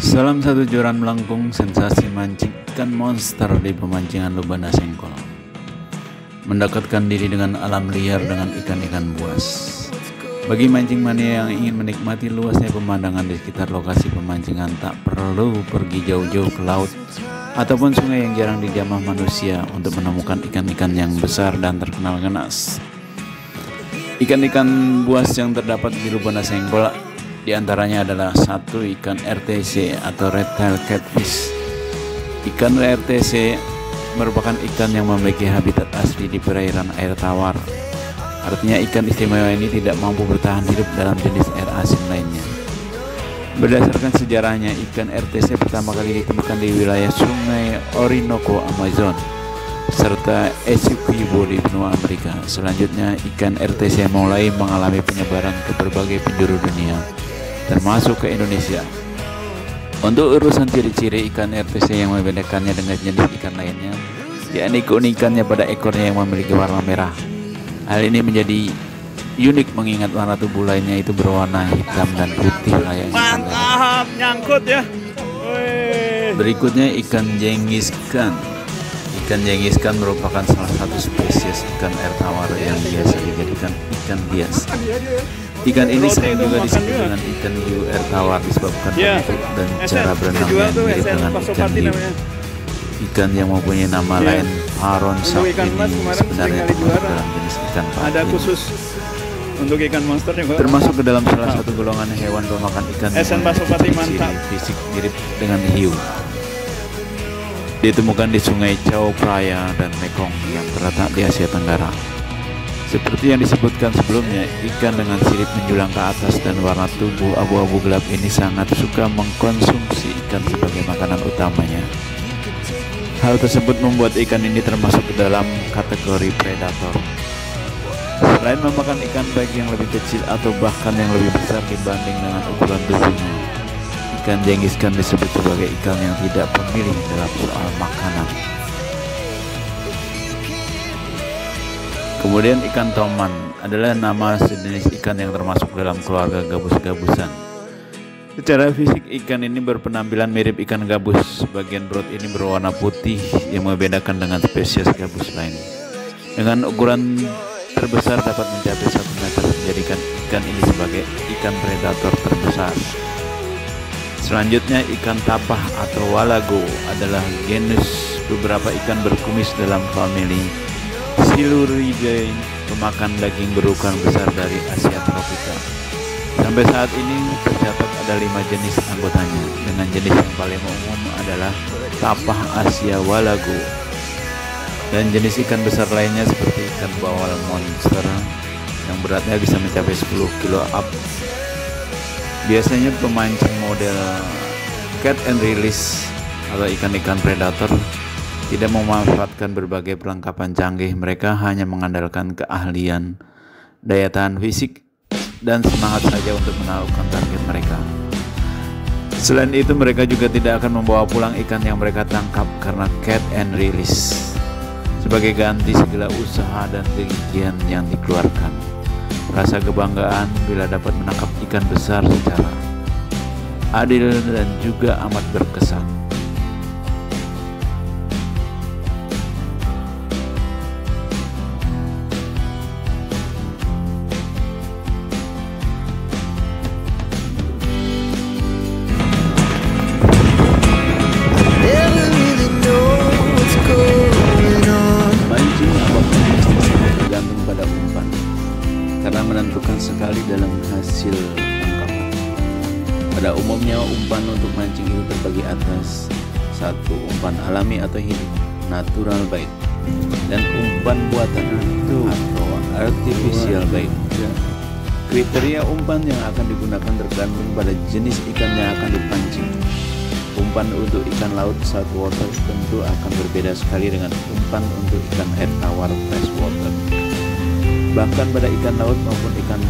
Salam satu joran melengkung, sensasi mancing ikan monster di pemancingan Lubana Sengkol. Mendekatkan diri dengan alam liar dengan ikan-ikan buas. Bagi mancing mania yang ingin menikmati luasnya pemandangan di sekitar lokasi pemancingan, tak perlu pergi jauh-jauh ke laut ataupun sungai yang jarang dijamah manusia untuk menemukan ikan-ikan yang besar dan terkenal ngenas. Ikan-ikan buas yang terdapat di Lubana Sengkol di antaranya adalah satu, ikan RTC atau red tail catfish. Ikan RTC merupakan ikan yang memiliki habitat asli di perairan air tawar. Artinya ikan istimewa ini tidak mampu bertahan hidup dalam jenis air asin lainnya. Berdasarkan sejarahnya, ikan RTC pertama kali ditemukan di wilayah Sungai Orinoco, Amazon, serta Essequibo di benua Amerika. Selanjutnya, ikan RTC mulai mengalami penyebaran ke berbagai penjuru dunia, termasuk ke Indonesia. Untuk urusan ciri-ciri ikan RTC yang membedakannya dengan jenis ikan lainnya, yakni keunikannya pada ekornya yang memiliki warna merah. Hal ini menjadi unik mengingat warna tubuh lainnya itu berwarna hitam dan putih layaknya ikan lain. Mantap, nyangkut ya. Berikutnya ikan jengiskan. Ikan jengiskan merupakan salah satu spesies ikan air tawar yang biasa dijadikan ikan bias. Ikan ini sering juga disebut dengan ikan hiu air tawar disebabkan bentuk dan cara berenang yang mirip dengan ikan hiu. Ikan yang mempunyai nama lain paronsap ini sebenarnya termasuk dalam jenis ikan Ada patin. khusus untuk ikan monster juga. Termasuk ke dalam salah satu golongan hewan pemakan ikan yang Esen Pasopati memiliki mantap. ciri fisik mirip dengan hiu. Ditemukan di Sungai Chao Phraya dan Mekong yang terletak di Asia Tenggara. Seperti yang disebutkan sebelumnya, ikan dengan sirip menjulang ke atas dan warna tubuh abu-abu gelap ini sangat suka mengkonsumsi ikan sebagai makanan utamanya. Hal tersebut membuat ikan ini termasuk ke dalam kategori predator. Selain memakan ikan baik yang lebih kecil atau bahkan yang lebih besar dibanding dengan ukuran tubuhnya, ikan jengiskan disebut sebagai ikan yang tidak pemilih dalam soal makanan. Kemudian ikan toman adalah nama sejenis ikan yang termasuk dalam keluarga gabus-gabusan. Secara fisik ikan ini berpenampilan mirip ikan gabus. Bagian perut ini berwarna putih yang membedakan dengan spesies gabus lain. Dengan ukuran terbesar dapat mencapai 1 meter, menjadikan ikan ini sebagai ikan predator terbesar. Selanjutnya ikan tapah atau walago adalah genus beberapa ikan berkumis dalam famili Siluridae, pemakan daging berukuran besar dari Asia tropika. Sampai saat ini tercatat ada 5 jenis anggotanya, dengan jenis yang paling umum adalah tapah Asia walago. Dan jenis ikan besar lainnya seperti ikan bawal monster yang beratnya bisa mencapai 10 kilo up. Biasanya pemancing model cat and release atau ikan-ikan predator tidak memanfaatkan berbagai perlengkapan canggih. Mereka hanya mengandalkan keahlian, daya tahan fisik, dan semangat saja untuk menaklukkan target mereka. Selain itu, mereka juga tidak akan membawa pulang ikan yang mereka tangkap karena cat and release sebagai ganti segala usaha dan kegigihan yang dikeluarkan. Rasa kebanggaan bila dapat menangkap ikan besar secara adil dan juga amat berkesan. Mancing apapun tergantung pada umpan, karena menentukan sekali dalam hasil tangkapan. Pada umumnya umpan untuk mancing itu terbagi atas: 1. Umpan alami atau hidup, natural bait, dan umpan buatan atau artificial bait. Kriteria umpan yang akan digunakan tergantung pada jenis ikan yang akan dipancing. Umpan untuk ikan laut saltwater tentu akan berbeda sekali dengan umpan untuk ikan air tawar freshwater. Bahkan pada ikan laut maupun ikan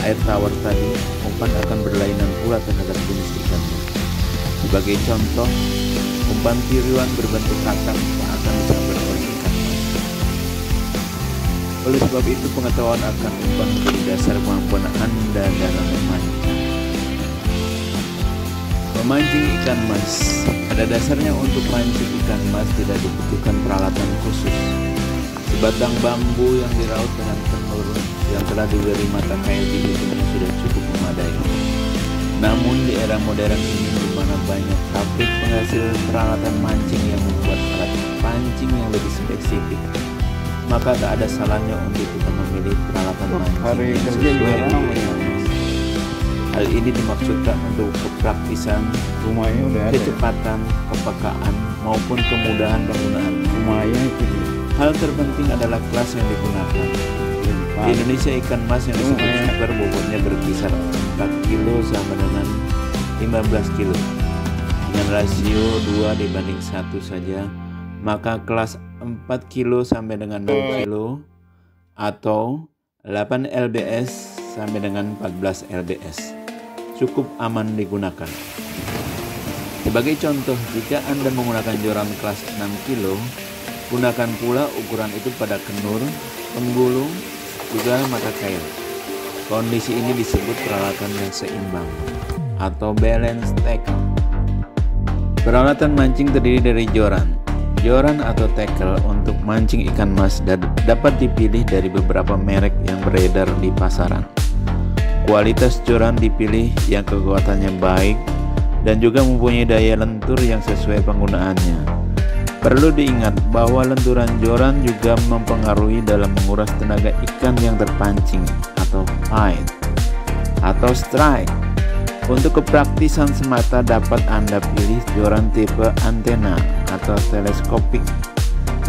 air tawar tadi, umpan akan berlainan pula terhadap jenis ikannya. Sebagai contoh, umpan tiruan berbentuk kakap akan disambar oleh ikan mas. Oleh sebab itu, pengetahuan akan umpan menjadi dasar kemampuan Anda dalam memancing. Memancing ikan mas. Pada dasarnya untuk mancing ikan mas tidak dibutuhkan peralatan khusus. Sebatang bambu yang diraut dengan tenur yang telah diberi mata kail di ujungnya sudah cukup memadai. Namun di era modern ini di mana banyak pabrik penghasil peralatan mancing yang membuat alat pancing yang lebih spesifik, maka tak ada salahnya untuk kita memilih peralatan mancing yang sesuai dengan ikan mas. Hal ini dimaksudkan untuk kepraktisan, kecepatan, kepekaan, maupun kemudahan penggunaan. Hal terpenting adalah kelas yang digunakan. Di Indonesia ikan mas yang disebut super bobotnya berkisar 4 kilo sama dengan 15 kilo. Dengan rasio 2:1 saja, maka kelas 4 kilo sampai dengan 6 kilo atau 8 lbs sampai dengan 14 lbs cukup aman digunakan. Sebagai contoh, jika Anda menggunakan joran kelas 6 kilo, gunakan pula ukuran itu pada kenur, penggulung, juga mata kail. Kondisi ini disebut peralatan yang seimbang atau balance tackle. Peralatan mancing terdiri dari joran. Joran atau tackle untuk mancing ikan mas dapat dipilih dari beberapa merek yang beredar di pasaran. Kualitas joran dipilih yang kekuatannya baik dan juga mempunyai daya lentur yang sesuai penggunaannya. Perlu diingat bahwa lenturan joran juga mempengaruhi dalam menguras tenaga ikan yang terpancing atau fight atau strike. Untuk kepraktisan semata dapat Anda pilih joran tipe antena atau teleskopik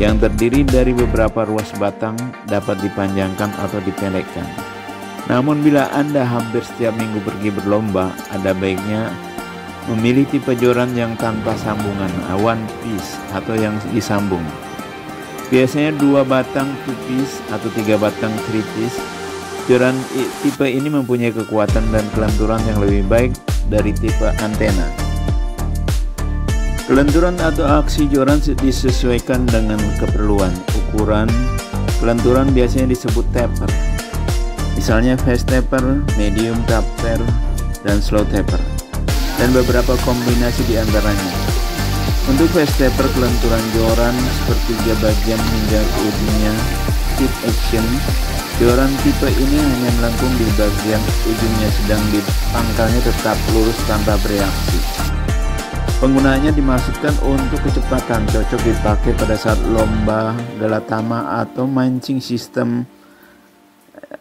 yang terdiri dari beberapa ruas batang dapat dipanjangkan atau dipendekkan. Namun bila Anda hampir setiap minggu pergi berlomba, ada baiknya memilih tipe joran yang tanpa sambungan, one piece atau yang disambung. Biasanya 2 batang two piece atau 3 batang three piece. Joran tipe ini mempunyai kekuatan dan kelenturan yang lebih baik dari tipe antena. Kelenturan atau aksi joran disesuaikan dengan keperluan. Ukuran kelenturan biasanya disebut taper. Misalnya fast taper, medium taper, dan slow taper, dan beberapa kombinasi di antaranya. Untuk fast taper, kelenturan joran sepertiga bagian hingga ke ujungnya tip action. Joran tipe ini hanya melengkung di bagian ujungnya, sedang di pangkalnya tetap lurus tanpa bereaksi. Penggunaannya dimaksudkan untuk kecepatan, cocok dipakai pada saat lomba, galatama, atau mancing sistem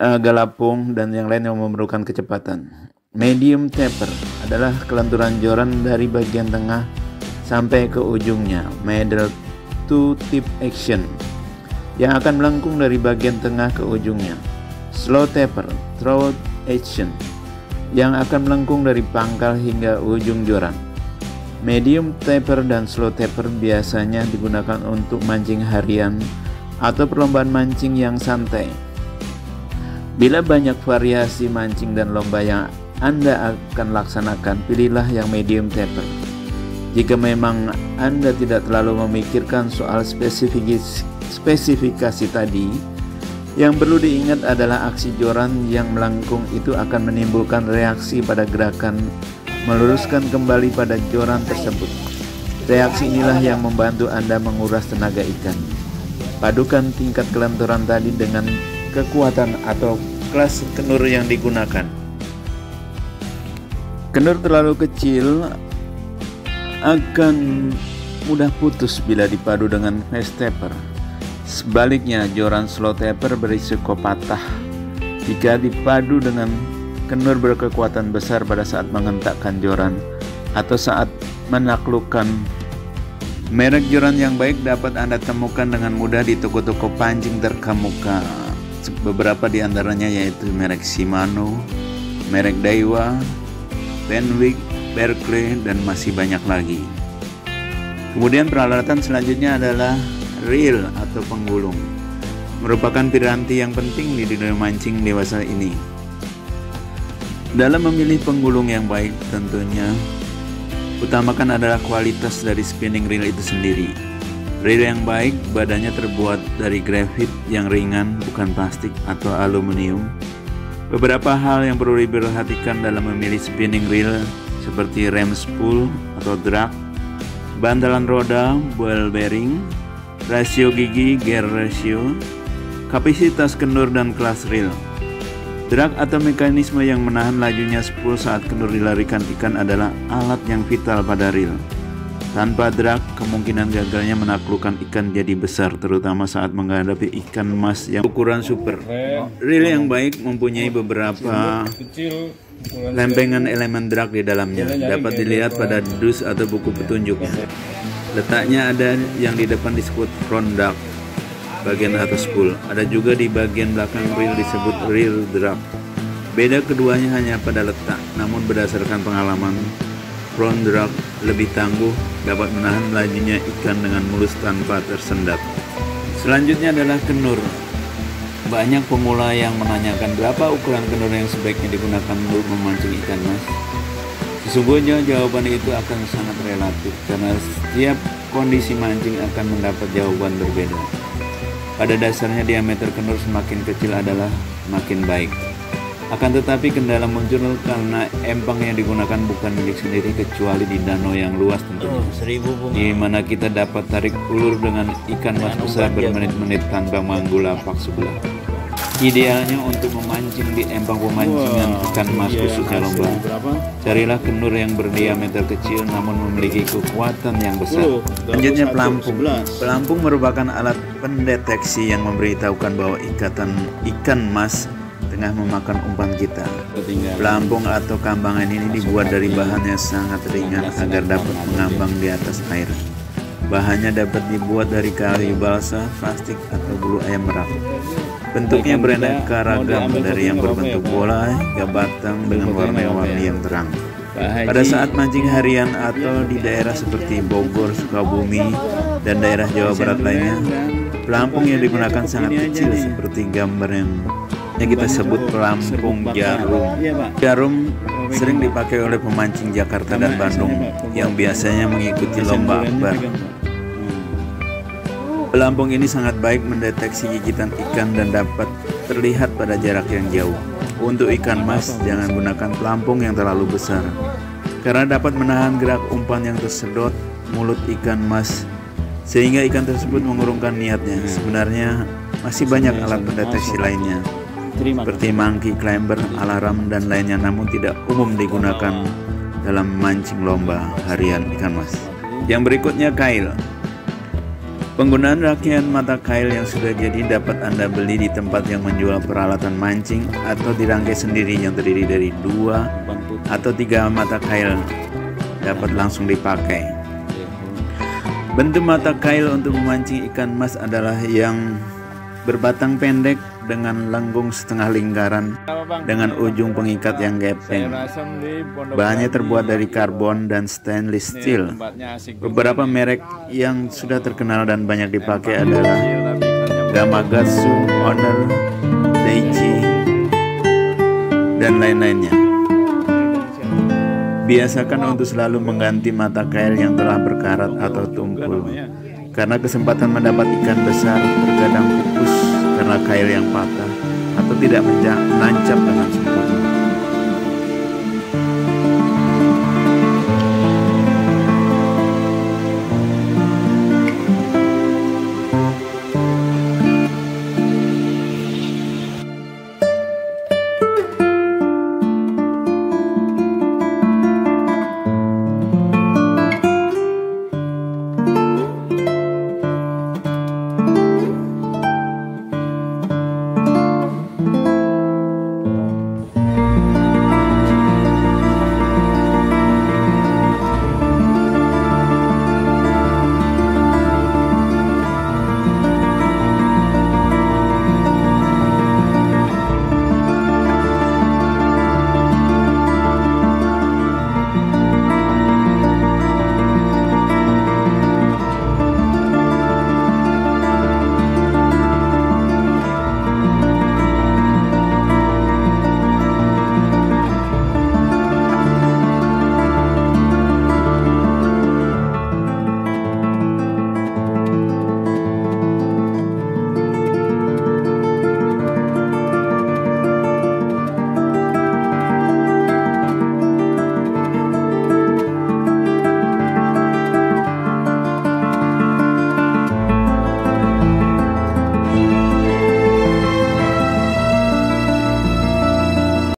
galapung dan yang lain yang memerlukan kecepatan. Medium taper adalah kelenturan joran dari bagian tengah sampai ke ujungnya, middle to tip action, yang akan melengkung dari bagian tengah ke ujungnya. Slow taper, throat action, yang akan melengkung dari pangkal hingga ujung joran. Medium taper dan slow taper biasanya digunakan untuk mancing harian atau perlombaan mancing yang santai. Bila banyak variasi mancing dan lomba yang Anda akan laksanakan, pilihlah yang medium taper. Jika memang Anda tidak terlalu memikirkan soal spesifikasi tadi, yang perlu diingat adalah aksi joran yang melengkung itu akan menimbulkan reaksi pada gerakan meluruskan kembali pada joran tersebut. Reaksi inilah yang membantu Anda menguras tenaga ikan. Padukan tingkat kelenturan tadi dengan kekuatan atau kelas kenur yang digunakan. Kenur terlalu kecil akan mudah putus bila dipadu dengan fast taper. Sebaliknya, joran slow taper berisiko patah jika dipadu dengan kenur berkekuatan besar pada saat mengentakkan joran atau saat menaklukkan. Merek joran yang baik dapat Anda temukan dengan mudah di toko-toko pancing terkemuka. Beberapa di antaranya yaitu merek Shimano, merek Daiwa, Fenwick, Berkley, dan masih banyak lagi. Kemudian peralatan selanjutnya adalah reel atau penggulung. Merupakan piranti yang penting di dunia mancing dewasa ini. Dalam memilih penggulung yang baik, tentunya utamakan adalah kualitas dari spinning reel itu sendiri. Reel yang baik badannya terbuat dari grafit yang ringan, bukan plastik atau aluminium. Beberapa hal yang perlu diperhatikan dalam memilih spinning reel seperti rem spool atau drag, bantalan roda, ball bearing, rasio gigi, gear ratio, kapasitas kendur dan kelas reel. Drag atau mekanisme yang menahan lajunya spool saat kendur dilarikan ikan adalah alat yang vital pada reel. Tanpa drag, kemungkinan gagalnya menaklukkan ikan jadi besar, terutama saat menghadapi ikan mas yang ukuran super. Reel yang baik mempunyai beberapa lempengan elemen drag di dalamnya, dapat dilihat pada dus atau buku petunjuknya. Letaknya ada yang di depan disebut front drag, bagian atas spool. Ada juga di bagian belakang reel disebut reel drag. Beda keduanya hanya pada letak, namun berdasarkan pengalaman, front drag lebih tangguh, dapat menahan lajunya ikan dengan mulus tanpa tersendat. Selanjutnya adalah kenur. Banyak pemula yang menanyakan berapa ukuran kenur yang sebaiknya digunakan untuk memancing ikan mas. Sesungguhnya jawaban itu akan sangat relatif, karena setiap kondisi mancing akan mendapat jawaban berbeda. Pada dasarnya diameter kenur semakin kecil adalah makin baik. Akan tetapi kendala muncul karena empang yang digunakan bukan milik sendiri kecuali di danau yang luas tentunya, di mana kita dapat tarik ulur dengan ikan mas besar bermenit-menit tanpa mengganggu lapak sebelah. Idealnya untuk memancing di empang pemancingan ikan mas khususnya lomba, carilah kenur yang berdiameter kecil namun memiliki kekuatan yang besar. Selanjutnya pelampung. Pelampung merupakan alat pendeteksi yang memberitahukan bahwa ikan mas tengah memakan umpan kita. Pelampung atau kambangan ini dibuat dari bahan yang sangat ringan agar dapat mengambang di atas air. Bahannya dapat dibuat dari kayu balsa, plastik, atau bulu ayam merak. Bentuknya beraneka ragam, dari yang berbentuk bola hingga batang dengan warna-warni yang terang. Pada saat mancing harian atau di daerah seperti Bogor, Sukabumi, dan daerah Jawa Barat lainnya, pelampung yang digunakan sangat kecil seperti gambar yang kita sebut pelampung jarum. Jarum sering dipakai oleh pemancing Jakarta dan Bandung yang biasanya mengikuti lomba akbar. Pelampung ini sangat baik mendeteksi gigitan ikan dan dapat terlihat pada jarak yang jauh. Untuk ikan mas, jangan gunakan pelampung yang terlalu besar, karena dapat menahan gerak umpan yang tersedot mulut ikan mas, sehingga ikan tersebut mengurungkan niatnya. Sebenarnya masih banyak alat pendeteksi lainnya, seperti monkey climber, alarm, dan lainnya, namun tidak umum digunakan dalam mancing lomba harian ikan mas. Yang berikutnya, kail. Penggunaan rakian mata kail yang sudah jadi dapat Anda beli di tempat yang menjual peralatan mancing atau dirangkai sendiri yang terdiri dari 2 atau 3 mata kail dapat langsung dipakai. Bentuk mata kail untuk memancing ikan mas adalah yang berbatang pendek dengan lengkung setengah lingkaran dengan ujung pengikat yang gepeng. Bahannya terbuat dari karbon dan stainless steel. Beberapa merek yang sudah terkenal dan banyak dipakai adalah Gamakatsu, Honor, Daichi, dan lain-lainnya. Biasakan untuk selalu mengganti mata kail yang telah berkarat atau tumpul, karena kesempatan mendapat ikan besar terkadang pupus karena kail yang patah atau tidak menancap dengan sempurna.